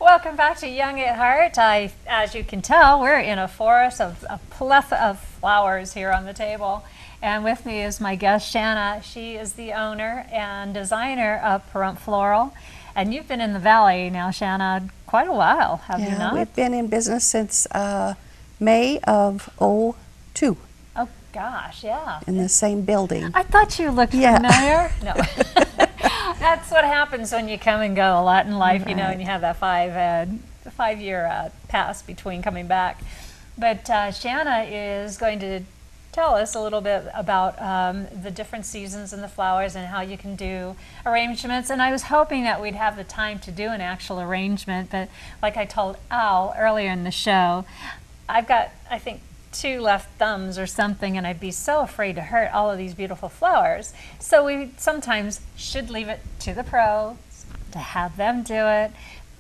Welcome back to Young at Heart. As you can tell, we're in a forest of a plethora of flowers here on the table. And with me is my guest, Shanna. She is the owner and designer of Pahrump Floral. And you've been in the Valley now, Shanna, quite a while, have you not? We've been in business since May of '02. Oh, gosh, yeah. In the same building. I thought you looked familiar. No. That's what happens when you come and go a lot in life, you know, and you have that five-year pass between coming back. But Shanna is going to tell us a little bit about the different seasons and the flowers and how you can do arrangements. And I was hoping that we'd have the time to do an actual arrangement, but like I told Al earlier in the show, I've got, I think, 2 left thumbs or something, and I'd be so afraid to hurt all of these beautiful flowers. So we sometimes should leave it to the pros to have them do it.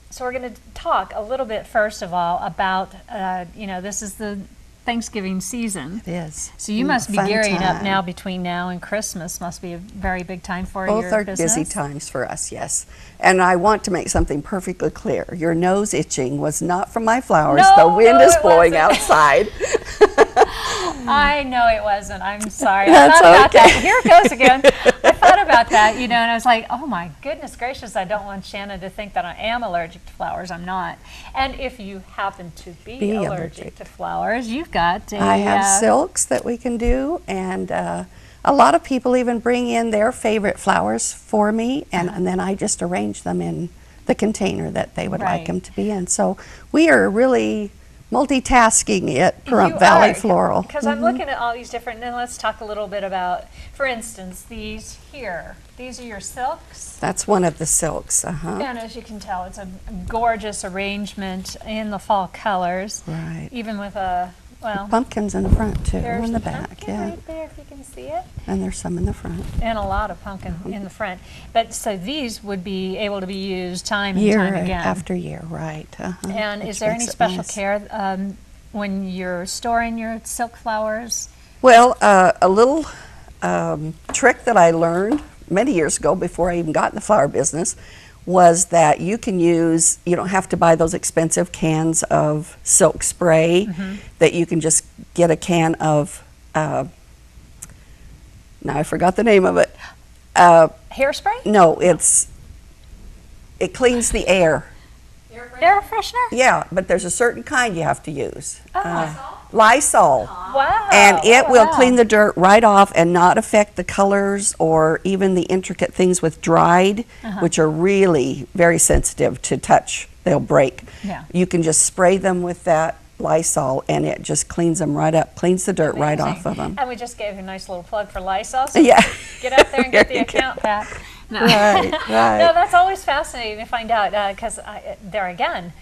So we're going to talk a little bit first of all about, you know, this is the Thanksgiving season. It is. So you must be gearing up now. Between now and Christmas must be a very big time for your business. Both are busy times for us, yes. And I want to make something perfectly clear. Your nose itching was not from my flowers. No, the wind is blowing wasn't. outside. I know it wasn't. I'm sorry. That's I thought about okay. that. Here it goes again. I thought about that, you know, and I was like, oh my goodness gracious, I don't want Shanna to think that I am allergic to flowers. I'm not. And if you happen to be allergic to flowers, you've got I have silks that we can do, and a lot of people even bring in their favorite flowers for me, and then I just arrange them in the container that they would like them to be in. So we are really multitasking at Pahrump Valley Floral. Because I'm looking at all these different, and let's talk a little bit about, for instance, these here. These are your silks. That's one of the silks, And as you can tell, it's a gorgeous arrangement in the fall colors. Right. Even with a, well, the pumpkins in the front too, there's in the the back, pumpkin right there, if you can see it. And there's some in the front. And a lot of pumpkin in the front. But so these would be able to be used time and time again. Year after year, right. And Which is there any makes it special nice. care when you're storing your silk flowers? Well, a little trick that I learned many years ago before I even got in the flower business was that you can use, you don't have to buy those expensive cans of silk spray, that you can just get a can of, now I forgot the name of it. Hairspray? No, it cleans the air. Air freshener? Yeah, but there's a certain kind you have to use. Oh. Lysol. Wow. And it will wow. clean the dirt right off and not affect the colors or even the intricate things with dried, which are really very sensitive to touch. They'll break. Yeah. You can just spray them with that Lysol and it just cleans them right up, cleans the dirt right off of them. And we just gave you a nice little plug for Lysol. So Yeah. get out there and get the account back. No. Right, right. No, that's always fascinating to find out because there again,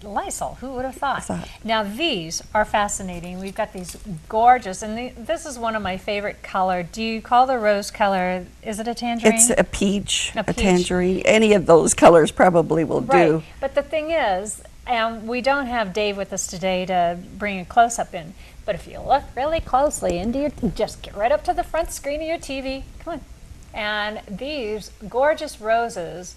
Lysol, who would have thought? Now these are fascinating. We've got these gorgeous, and this is one of my favorite color. Do you call the rose color, is it a tangerine? It's a peach, a tangerine. Any of those colors probably will do. But the thing is, we don't have Dave with us today to bring a close-up in, but if you look really closely into your, just get right up to the front screen of your TV, come on. And these gorgeous roses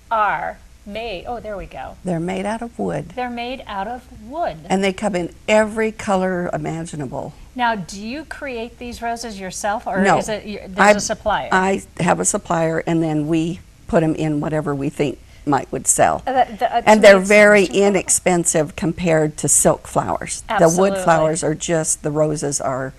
are made, oh, there we go. They're made out of wood. They're made out of wood. And they come in every color imaginable. Now, do you create these roses yourself, or No, is it there's a supplier? I have a supplier, and then we put them in whatever we think would sell. And they're very inexpensive compared to silk flowers. Absolutely. The wood flowers are just, the roses are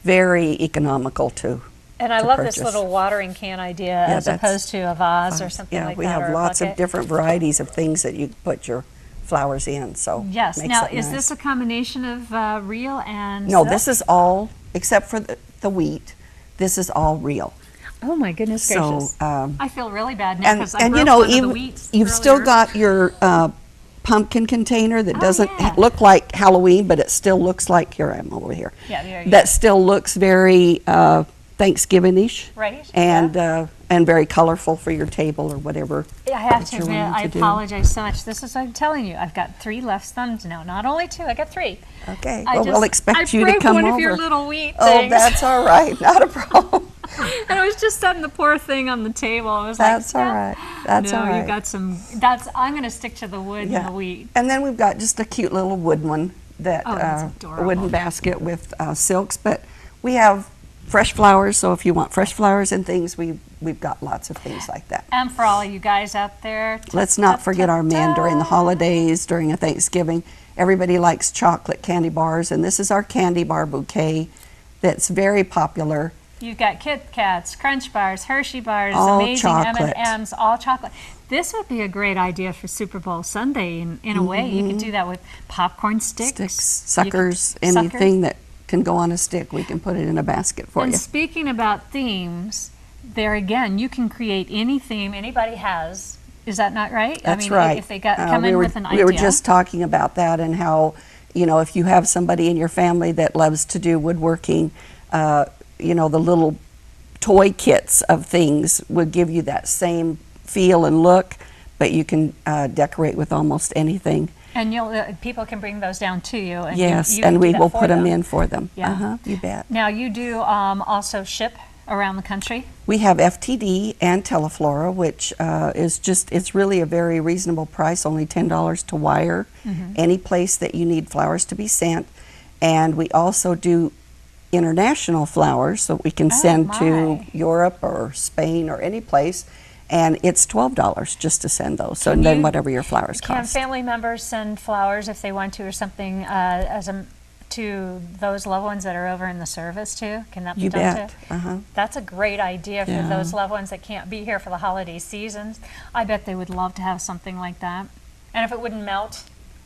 very economical too. And I love this little watering can idea as opposed to a vase or something like that. Yeah, we have lots of different varieties of things that you put your flowers in. So yes. Makes Now, it is nice. this a combination of real and No, silk? this is all, except for the wheat, this is all real. Oh my goodness gracious! So, I feel really bad now because I and broke you know, one of the even wheats you've earlier. still got your pumpkin container that doesn't yeah. look like Halloween, but it still looks like, here I am over here. Yeah, there you That still looks very Thanksgiving-ish. Right. And very colorful for your table or whatever. I have to you're admit, wanting I to do. apologize so much. This is, I'm telling you, I've got 3 left thumbs now. Not only 2, I got 3. Okay, I well, we'll expect you to come I broke one over. of your little wheat Oh, things. that's all right, not a problem. And it was just setting the poor thing on the table. I was That's like, all right. That's no, all right. you got some. I'm going to stick to the wood and the wheat. And then we've got just a cute little wooden one that that's a adorable. wooden basket with silks. But we have fresh flowers, so if you want fresh flowers and things, we've got lots of things like that. And for all you guys out there, Let's not forget our men during the holidays, during a Thanksgiving. Everybody likes chocolate candy bars, and this is our candy bar bouquet that's very popular. You've got Kit Kats, Crunch Bars, Hershey Bars, All amazing chocolate. M&Ms, all chocolate. This would be a great idea for Super Bowl Sunday in a way. You could do that with popcorn sticks. Suckers, anything that can go on a stick, we can put it in a basket for And you. speaking about themes, there again, you can create any theme anybody has. Is that not right? That's I mean, right. If they come in with an idea. We were just talking about that and how, if you have somebody in your family that loves to do woodworking, the little toy kits of things would give you that same feel and look, but you can decorate with almost anything. And people can bring those down to you. And yes, you and can we do that will for put them in for them. Yeah. You bet. Now, you do also ship around the country? We have FTD and Teleflora, which it's really a very reasonable price, only $10 to wire any place that you need flowers to be sent. And we also do international flowers, so we can send to Europe or Spain or any place. And it's $12 just to send those. So and then whatever your flowers Can cost. family members send flowers if they want to or something to those loved ones that are over in the service too? Can that be done too? That's a great idea for those loved ones that can't be here for the holiday seasons. I bet they would love to have something like that. And if it wouldn't melt,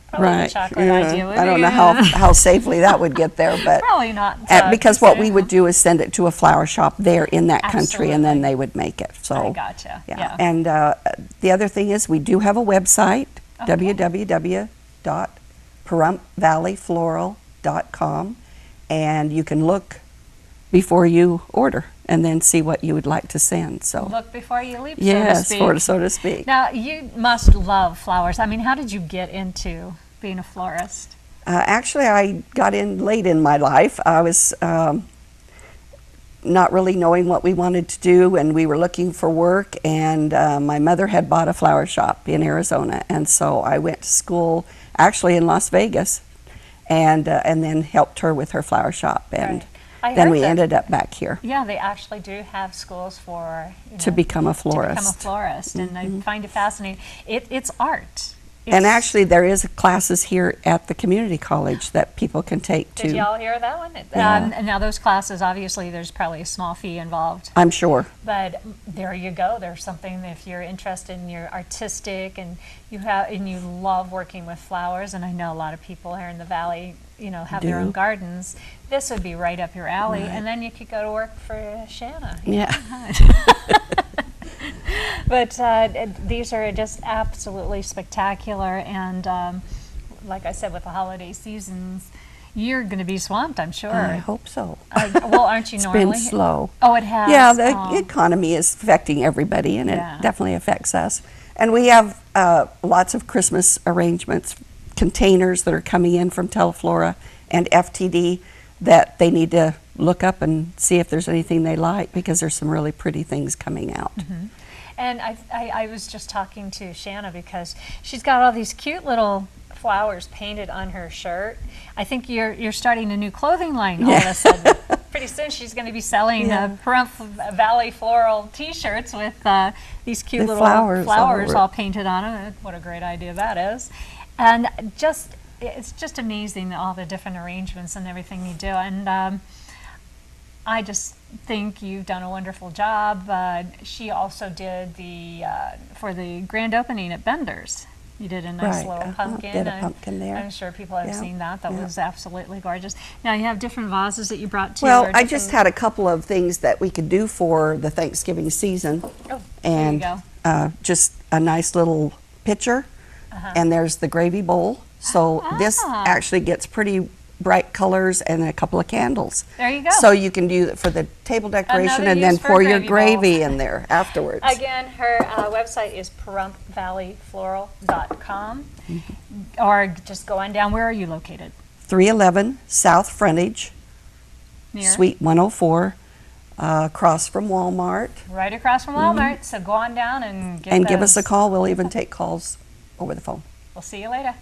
probably the chocolate idea would I don't know how safely that would get there, but probably not. Because what we would do is send it to a flower shop there in that country, and then they would make it. So I gotcha. Yeah. And the other thing is we do have a website, www.pahrumphvalleyfloral.com, and you can look before you order and then see what you would like to send. So look before you leap, yes, so to speak. so to speak. Now, you must love flowers. I mean, how did you get into being a florist? Actually, I got in late in my life. I was not really knowing what we wanted to do, and we were looking for work, and my mother had bought a flower shop in Arizona, and so I went to school actually in Las Vegas, and then helped her with her flower shop, and then we ended up back here. Yeah, they actually do have schools for to become a florist. And I find it fascinating. It's art. And actually, there is classes here at the community college that people can take too. Did y'all hear that one? Yeah. Now those classes, obviously, there's probably a small fee involved. I'm sure. But there you go. There's something if you're interested in your artistic and you love working with flowers. And I know a lot of people here in the valley, have their own gardens. This would be right up your alley. Right. And then you could go to work for Shanna. Yeah. But these are just absolutely spectacular, and like I said, with the holiday seasons, you're going to be swamped, I'm sure. I hope so. Well, aren't you normally? It's been slow. Oh, it has? Yeah, the economy is affecting everybody, and it definitely affects us. And we have lots of Christmas arrangements, containers that are coming in from Teleflora and FTD that they need to look up and see if there's anything they like, because there's some really pretty things coming out. And I was just talking to Shanna because she's got all these cute little flowers painted on her shirt. I think you're starting a new clothing line all of a sudden. Pretty soon she's going to be selling Pahrump Valley Floral T-shirts with these cute little flowers all painted on them. What a great idea that is. And it's just amazing, all the different arrangements and everything you do. And I just think you've done a wonderful job. She also did for the grand opening at Bender's. You did a nice little pumpkin. Did a pumpkin there. I'm sure people have seen that. That was absolutely gorgeous. Now you have different vases that you brought too. Well, I just had a couple of things that we could do for the Thanksgiving season. Oh, and there you go. Just a nice little pitcher, and there's the gravy bowl. So this actually gets pretty bright colors and a couple of candles. There you go. So you can do it for the table decoration and then pour your gravy in there afterwards. Again, her website is pahrumphvalleyfloral.com. Or just go on down. Where are you located? 311 South Frontage, Near? Suite 104, across from Walmart. Right across from Walmart. So go on down and Give us a call. We'll even take calls over the phone. We'll see you later.